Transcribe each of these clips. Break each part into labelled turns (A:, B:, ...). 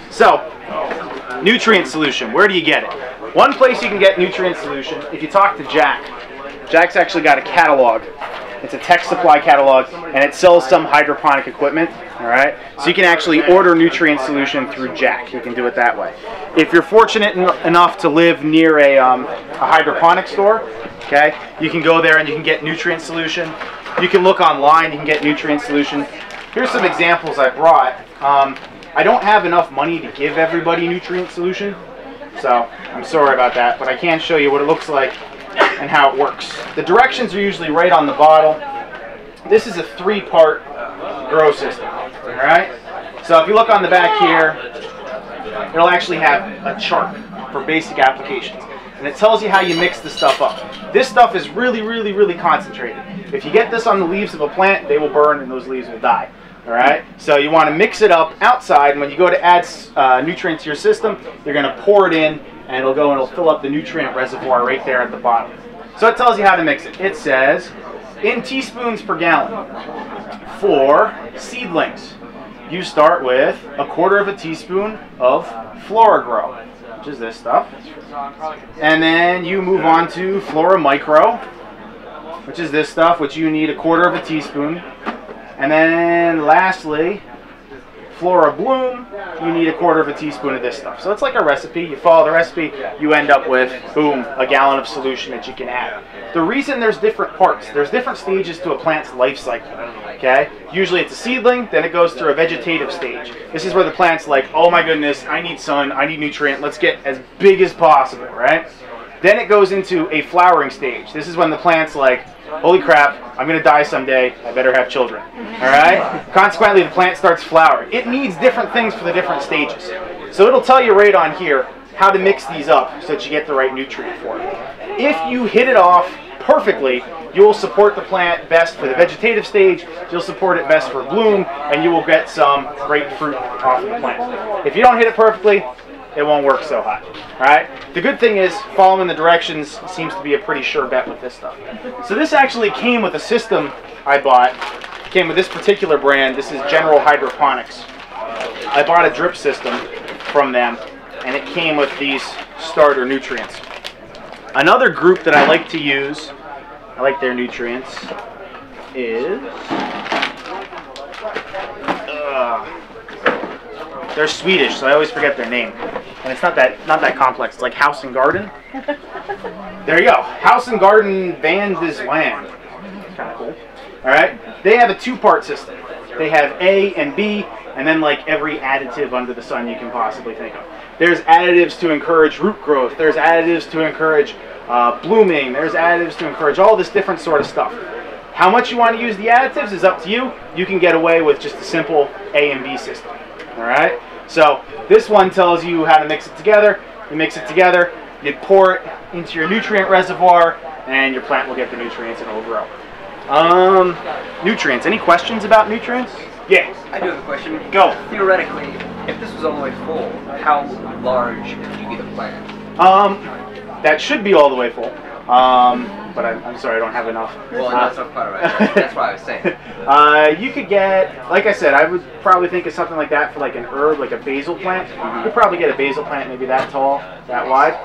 A: So, nutrient solution, where do you get it? One place you can get nutrient solution, if you talk to Jack, Jack's actually got a catalog. It's a tech supply catalog, and it sells some hydroponic equipment, all right? So you can actually order nutrient solution through Jack. You can do it that way. If you're fortunate enough to live near a hydroponic store, okay, you can go there and you can get nutrient solution. You can look online, you can get nutrient solution. Here's some examples I brought. I don't have enough money to give everybody nutrient solution, so I'm sorry about that, but I can show you what it looks like and how it works. The directions are usually right on the bottle. This is a 3-part grow system, all right? So if you look on the back here, it'll actually have a chart for basic applications, and it tells you how you mix the stuff up. This stuff is really, really, really concentrated. If you get this on the leaves of a plant, they will burn and those leaves will die. All right, so you want to mix it up outside, and when you go to add nutrients to your system, you're going to pour it in, and it'll go and it'll fill up the nutrient reservoir right there at the bottom. So it tells you how to mix it. It says, in teaspoons per gallon. For seedlings, you start with 1/4 of a teaspoon of Flora Grow, which is this stuff. And then you move on to Flora Micro, which is this stuff, which you need 1/4 of a teaspoon. And then lastly, Flora Bloom, you need 1/4 of a teaspoon of this stuff. So it's like a recipe. You follow the recipe, you end up with, boom, a gallon of solution that you can add. The reason there's different parts, there's different stages to a plant's life cycle, okay? Usually it's a seedling, then it goes through a vegetative stage. This is where the plant's like, oh my goodness, I need sun, I need nutrient, let's get as big as possible, right? Then it goes into a flowering stage. This is when the plant's like, holy crap, I'm going to die someday, I better have children. All right? Consequently, the plant starts flowering. It needs different things for the different stages. So it'll tell you right on here how to mix these up so that you get the right nutrient for it. If you hit it off perfectly, you'll support the plant best for the vegetative stage, you'll support it best for bloom, and you will get some great fruit off of the plant. If you don't hit it perfectly, it won't work so hot. All right? The good thing is following the directions seems to be a pretty sure bet with this stuff. So this actually came with a system I bought. It came with this particular brand. This is General Hydroponics. I bought a drip system from them, and it came with these starter nutrients. Another group that I like to use, I like their nutrients, is they're Swedish, so I always forget their name. And it's not that complex. It's like House and Garden. There you go. House and Garden Van Dis Land. Kind of cool. All right. They have a 2-part system. They have A and B, and then like every additive under the sun you can possibly think of. There's additives to encourage root growth. There's additives to encourage blooming. There's additives to encourage all this different sort of stuff. How much you want to use the additives is up to you. You can get away with just a simple A and B system. All right. So this one tells you how to mix it together. You mix it together, you pour it into your nutrient reservoir, and your plant will get the nutrients and it will grow. Nutrients. Any questions about nutrients? Yeah.
B: I do have a question.
A: Go.
B: Theoretically, if this was all the way full, how large could you get a plant?
A: That should be all the way full. But I'm sorry, I don't have enough.
B: Well, that's not quite right. That's what I was saying.
A: You could get, like I said, I would probably think of something like that for like an herb, like a basil plant. You could probably get a basil plant maybe that tall, that wide.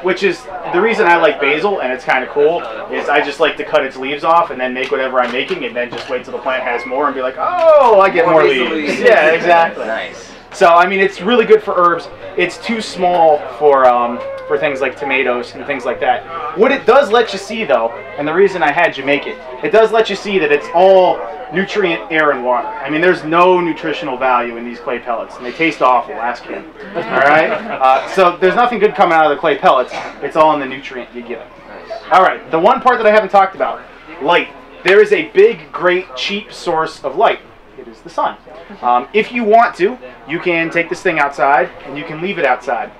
A: Which is the reason I like basil, and it's kind of cool, is I just like to cut its leaves off and then make whatever I'm making, and then just wait till the plant has more and be like, oh, I get more leaves. Yeah, exactly.
B: Nice.
A: So I mean, it's really good for herbs. It's too small for things like tomatoes and things like that. What it does let you see though, and the reason I had you make it, it does let you see that it's all nutrient, air, and water. I mean, there's no nutritional value in these clay pellets, and they taste awful. Ask him. All right. So there's nothing good coming out of the clay pellets. It's all in the nutrient you give it. All right. The one part that I haven't talked about, light. There is a big, great, cheap source of light. It is the sun. If you want to, you can take this thing outside and you can leave it outside.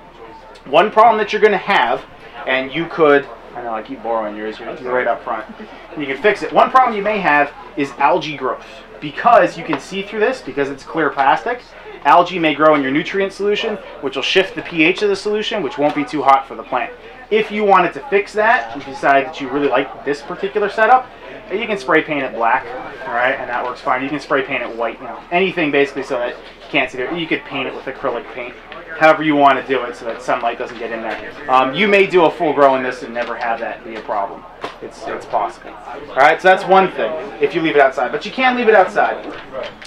A: One problem that you're going to have, and you could, I know I keep borrowing yours, you're right up front, and you can fix it. One problem you may have is algae growth. Because you can see through this, because it's clear plastic, algae may grow in your nutrient solution, which will shift the pH of the solution, which won't be too hot for the plant. If you wanted to fix that, if you decide that you really like this particular setup, you can spray paint it black, all right, and that works fine. You can spray paint it white, anything basically so that You can't see there. You could paint it with acrylic paint, however you want to do it so that sunlight doesn't get in there. You may do a full grow in this and never have that be a problem. It's possible. All right, so that's one thing if you leave it outside, but you can leave it outside.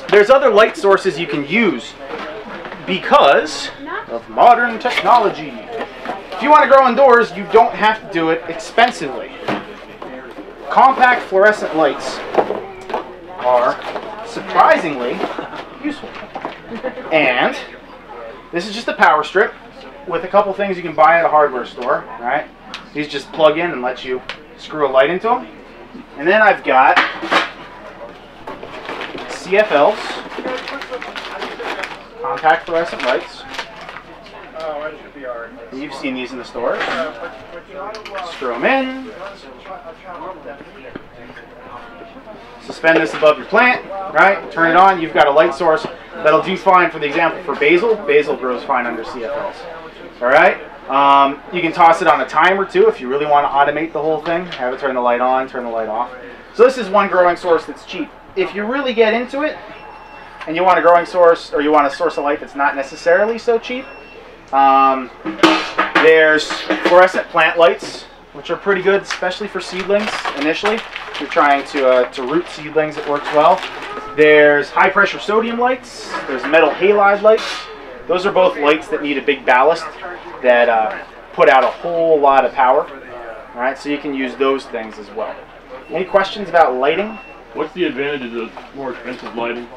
A: There's other light sources you can use because of modern technology. If you want to grow indoors, you don't have to do it expensively. Compact fluorescent lights are surprisingly useful. And this is just a power strip with a couple things you can buy at a hardware store, right? These just plug in and let you screw a light into them. And then I've got CFLs, compact fluorescent lights. You've seen these in the stores. Screw them in. Suspend this above your plant, right? Turn it on. You've got a light source that'll do fine. For the example, for basil, basil grows fine under CFLs. All right. You can toss it on a timer too if you really want to automate the whole thing. Have it turn the light on, turn the light off. So this is one growing source that's cheap. If you really get into it and you want a growing source, or you want a source of light that's not necessarily so cheap, there's fluorescent plant lights, which are pretty good, especially for seedlings initially. If you're trying to root seedlings, it works well. There's high pressure sodium lights. There's metal halide lights. Those are both lights that need a big ballast that put out a whole lot of power. All right, so you can use those things as well. Any questions about lighting?
C: What's the advantage of more expensive lighting?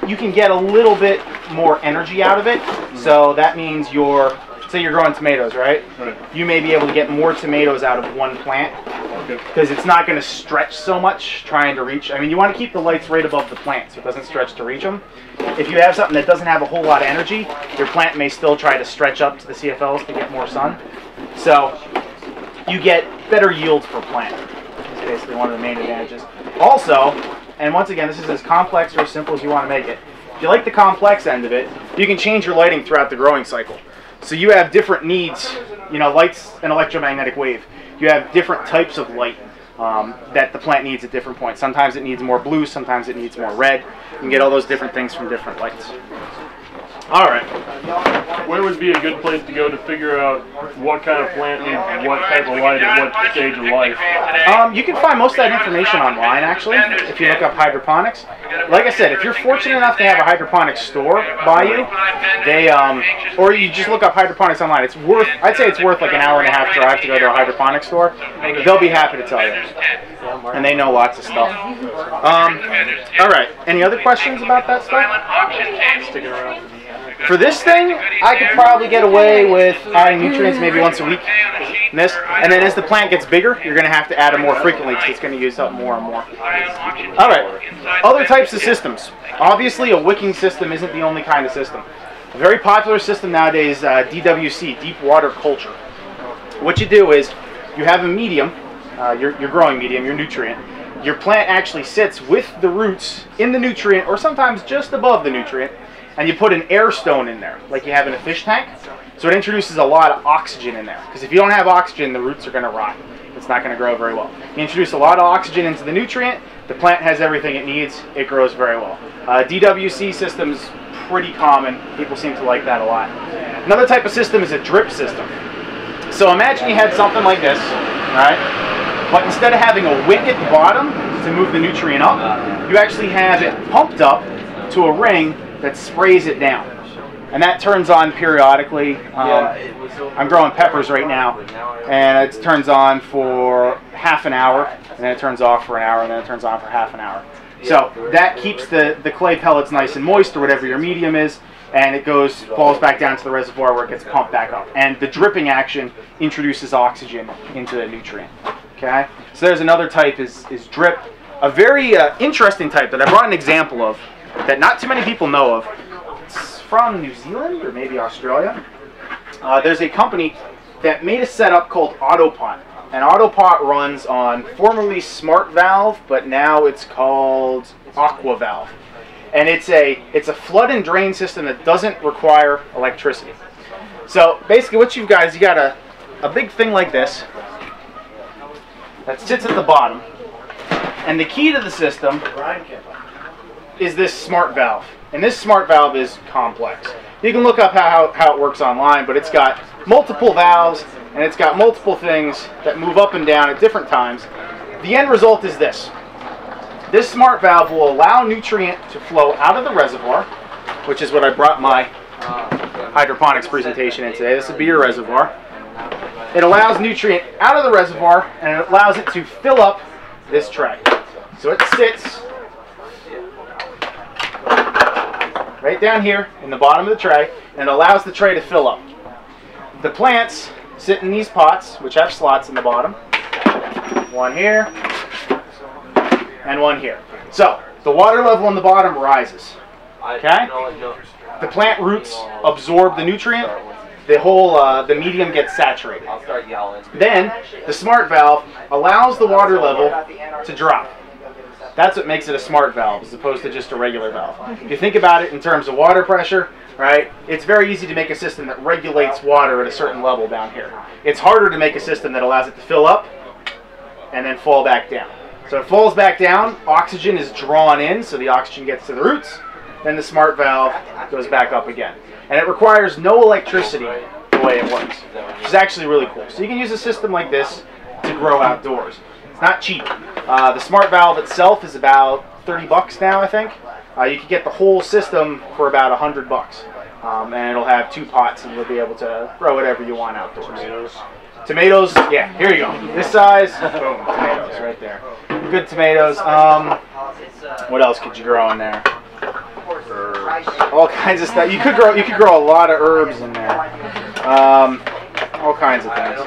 A: You can get a little bit more energy out of it. So that means say you're growing tomatoes, right? You may be able to get more tomatoes out of one plant because it's not going to stretch so much trying to reach. I mean, you want to keep the lights right above the plant so it doesn't stretch to reach them. If you have something that doesn't have a whole lot of energy, your plant may still try to stretch up to the CFLs to get more sun. So you get better yields per plant. It's basically one of the main advantages. Also, and once again, this is as complex or as simple as you want to make it. If you like the complex end of it, you can change your lighting throughout the growing cycle. So you have different needs, you know, light's an electromagnetic wave. You have different types of light that the plant needs at different points. Sometimes it needs more blue, sometimes it needs more red. You can get all those different things from different lights. All right.
C: Where would be a good place to go to figure out what kind of plant needs what type of light at what stage of life?
A: You can find most of that information online, actually, if you look up hydroponics. Like I said, if you're fortunate enough to have a hydroponics store by you, or you just look up hydroponics online, I'd say it's worth like an hour and a half drive to go to a hydroponics store. They'll be happy to tell you. And they know lots of stuff. All right. Any other questions about that stuff? Sticking around. For this thing, I could probably get away with adding nutrients maybe once a week. And then as the plant gets bigger, you're going to have to add them more frequently because it's going to use up more and more. All right. Other types of systems. Obviously, a wicking system isn't the only kind of system. A very popular system nowadays, DWC, deep water culture. What you do is you have a medium, your growing medium, your nutrient. Your plant actually sits with the roots in the nutrient or sometimes just above the nutrient. And you put an air stone in there, like you have in a fish tank. So it introduces a lot of oxygen in there. Because if you don't have oxygen, the roots are going to rot. It's not going to grow very well. You introduce a lot of oxygen into the nutrient, the plant has everything it needs, it grows very well. DWC system's pretty common. People seem to like that a lot. Another type of system is a drip system. So imagine you had something like this, right? But instead of having a wick at the bottom to move the nutrient up, you actually have it pumped up to a ring that sprays it down, and that turns on periodically. I'm growing peppers right now, and it turns on for half an hour, and then it turns off for an hour, and then it turns on for half an hour. So that keeps the clay pellets nice and moist, or whatever your medium is, and it falls back down to the reservoir where it gets pumped back up. And the dripping action introduces oxygen into the nutrient. Okay, so there's another type is drip, a very interesting type that I brought an example of, that not too many people know of. It's from New Zealand or maybe Australia. There's a company that made a setup called Autopot. And Autopot runs on formerly Smart Valve, but now it's called Aqua Valve. And it's a flood and drain system that doesn't require electricity. So basically what you've got is you got a big thing like this that sits at the bottom. And the key to the system is this smart valve. And this smart valve is complex. You can look up how it works online, but it's got multiple valves and it's got multiple things that move up and down at different times. The end result is this. This smart valve will allow nutrient to flow out of the reservoir, which is what I brought my hydroponics presentation in today. This will be your reservoir. It allows nutrient out of the reservoir and it allows it to fill up this tray. So it sits right down here in the bottom of the tray and allows the tray to fill up. The plants sit in these pots, which have slots in the bottom. One here and one here. So the water level in the bottom rises. Okay? The plant roots absorb the nutrient. The medium gets saturated. Then the smart valve allows the water level to drop. That's what makes it a smart valve as opposed to just a regular valve. If you think about it in terms of water pressure, right, it's very easy to make a system that regulates water at a certain level down here. It's harder to make a system that allows it to fill up and then fall back down. So it falls back down, oxygen is drawn in, so the oxygen gets to the roots, then the smart valve goes back up again. And it requires no electricity the way it works, which is actually really cool. So you can use a system like this to grow outdoors. It's not cheap. The smart valve itself is about 30 bucks now, I think. You can get the whole system for about 100 bucks. And it'll have 2 pots and you'll be able to grow whatever you want outdoors. Tomatoes, yeah, here you go. This size, boom, tomatoes right there. Good tomatoes. What else could you grow in there? All kinds of stuff. You could grow a lot of herbs in there. All kinds of things.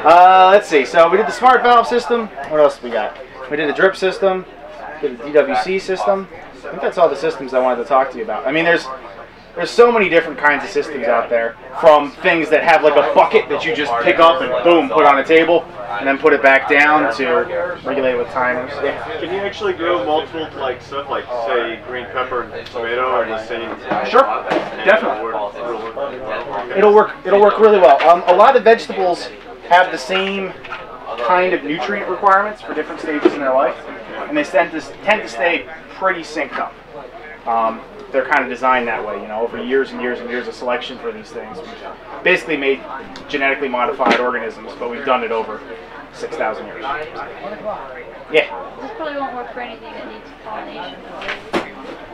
A: Let's see. So we did the smart valve system. What else did we got? We did a drip system. Did a DWC system. I think that's all the systems I wanted to talk to you about. I mean, there's so many different kinds of systems out there, from things that have like a bucket that you just pick up and boom, put on a table, and then put it back down to regulate with timers. Yeah.
D: Can you actually grow multiple stuff like say green pepper and tomato in the same?
A: Sure, definitely. It'll work really well. A lot of vegetables have the same kind of nutrient requirements for different stages in their life, and they tend to stay pretty synced up. They're kind of designed that way, you know, over years and years and years of selection for these things. We've basically made genetically modified organisms, but we've done it over 6,000 years. Yeah?
E: This probably won't work for anything that needs pollination.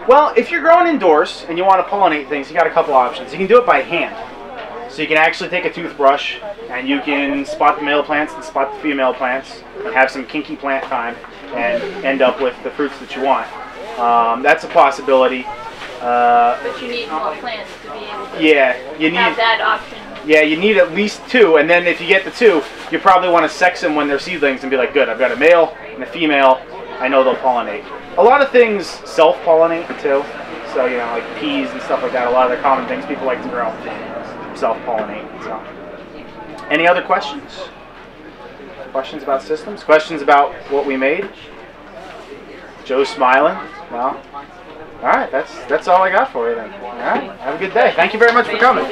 A: Well, if you're growing indoors and you want to pollinate things, you got a couple options. You can do it by hand. So you can actually take a toothbrush and you can spot the male plants and spot the female plants and have some kinky plant time and end up with the fruits that you want. That's a possibility.
E: But you need more plants to be able to have that option.
A: Yeah, you need at least 2, and then if you get the 2, you probably want to sex them when they're seedlings and be like, good, I've got a male and a female, I know they'll pollinate. A lot of things self-pollinate too, so you know, like peas and stuff like that, a lot of the common things people like to grow self-pollinate. So, any other questions? Questions about systems? Questions about what we made? Joe's smiling. No? All right, that's all I got for you then. All right, have a good day. Thank you very much for coming.